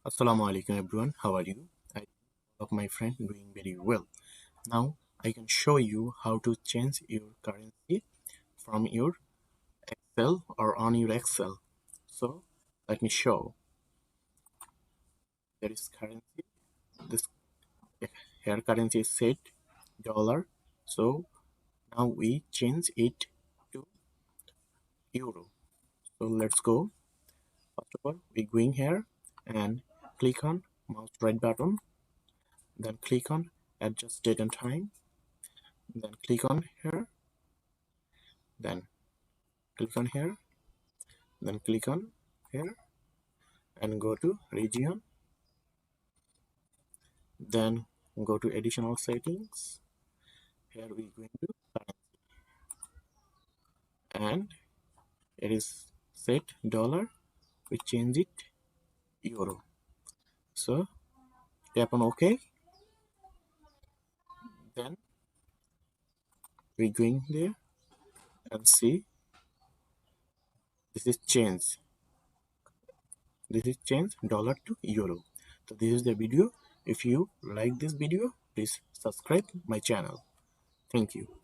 Assalamu alaikum everyone, how are you? I of my friend doing very well. Now I can show you how to change your currency from your Excel or on your Excel. So let me show. There is currency. This here currency is set dollar. So now we change it to euro. So let's go. First of all, we going here and click on mouse right button. Then click on adjust date and time. Then click on here. Then click on here, then click on here and go to region, then go to additional settings. Here we going to currency and it is set dollar, we change it euro. So tap on OK, then we going there and see this is change dollar to euro. So this is the video. If you like this video, please subscribe my channel. Thank you.